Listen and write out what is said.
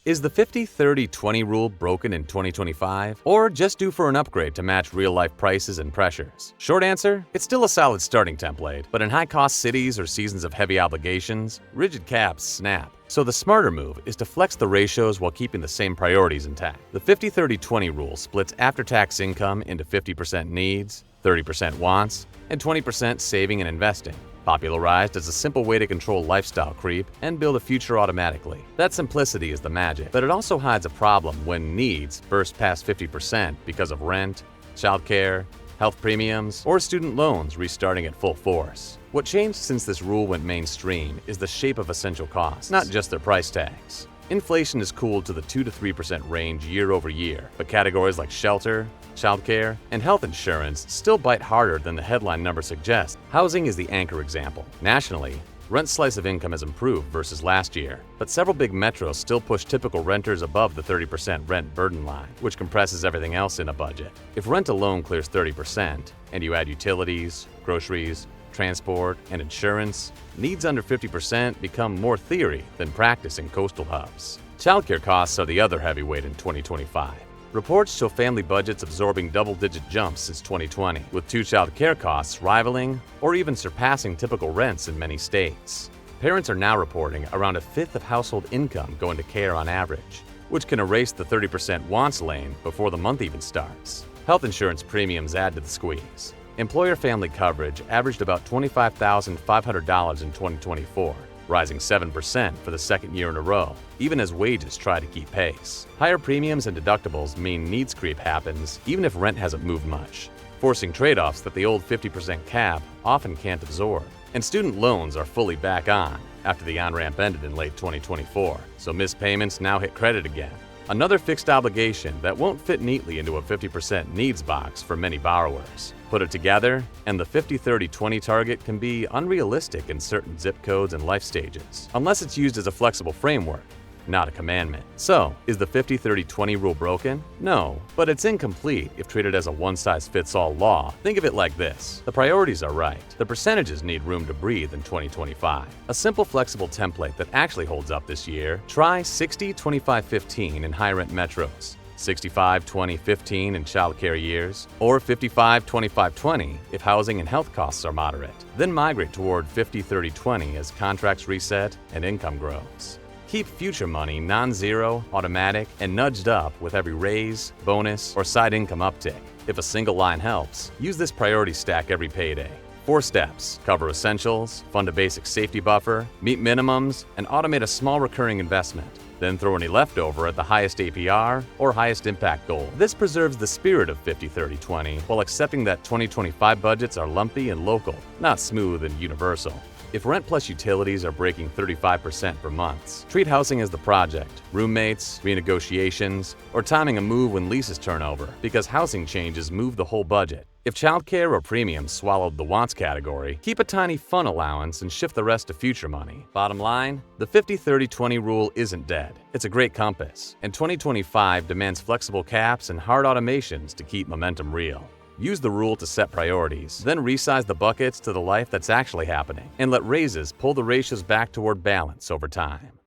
Is the 50-30-20 rule broken in 2025, or just due for an upgrade to match real-life prices and pressures? Short answer, it's still a solid starting template, but in high-cost cities or seasons of heavy obligations, rigid caps snap. So the smarter move is to flex the ratios while keeping the same priorities intact. The 50-30-20 rule splits after-tax income into 50% needs, 30% wants, and 20% saving and investing, popularized as a simple way to control lifestyle creep and build a future automatically. That simplicity is the magic, but it also hides a problem when needs burst past 50% because of rent, childcare, health premiums, or student loans restarting at full force. What changed since this rule went mainstream is the shape of essential costs, not just their price tags. Inflation has cooled to the 2 to 3% range year over year, but categories like shelter, childcare, and health insurance still bite harder than the headline number suggests. Housing is the anchor example. Nationally, rent's slice of income has improved versus last year, but several big metros still push typical renters above the 30% rent burden line, which compresses everything else in a budget. If rent alone clears 30%, and you add utilities, groceries, transport, and insurance, needs under 50% become more theory than practice in coastal hubs. Childcare costs are the other heavyweight in 2025. Reports show family budgets absorbing double-digit jumps since 2020, with two-child care costs rivaling or even surpassing typical rents in many states. Parents are now reporting around a fifth of household income going to care on average, which can erase the 30% wants lane before the month even starts. Health insurance premiums add to the squeeze. Employer family coverage averaged about $25,500 in 2024, rising 7% for the second year in a row, even as wages try to keep pace. Higher premiums and deductibles mean needs creep happens even if rent hasn't moved much, forcing trade-offs that the old 50% cap often can't absorb. And student loans are fully back on after the on-ramp ended in late 2024, so missed payments now hit credit again. Another fixed obligation that won't fit neatly into a 50% needs box for many borrowers. Put it together, and the 50-30-20 target can be unrealistic in certain zip codes and life stages, unless it's used as a flexible framework, not a commandment. So, is the 50-30-20 rule broken? No, but it's incomplete if treated as a one-size-fits-all law. Think of it like this. The priorities are right. The percentages need room to breathe in 2025. A simple, flexible template that actually holds up this year. Try 60-25-15 in high-rent metros, 65-20-15 in childcare years, or 55-25-20 if housing and health costs are moderate. Then migrate toward 50-30-20 as contracts reset and income grows. Keep future money non-zero, automatic, and nudged up with every raise, bonus, or side income uptick. If a single line helps, use this priority stack every payday. 4 steps: cover essentials, fund a basic safety buffer, meet minimums, and automate a small recurring investment. Then throw any leftover at the highest APR or highest impact goal. This preserves the spirit of 50-30-20 while accepting that 2025 budgets are lumpy and local, not smooth and universal. If rent plus utilities are breaking 35% for months, treat housing as the project, roommates, renegotiations, or timing a move when leases turn over, because housing changes move the whole budget. If childcare or premiums swallowed the wants category, keep a tiny fun allowance and shift the rest to future money. Bottom line, the 50-30-20 rule isn't dead. It's a great compass, and 2025 demands flexible caps and hard automations to keep momentum real. Use the rule to set priorities, then resize the buckets to the life that's actually happening, and let raises pull the ratios back toward balance over time.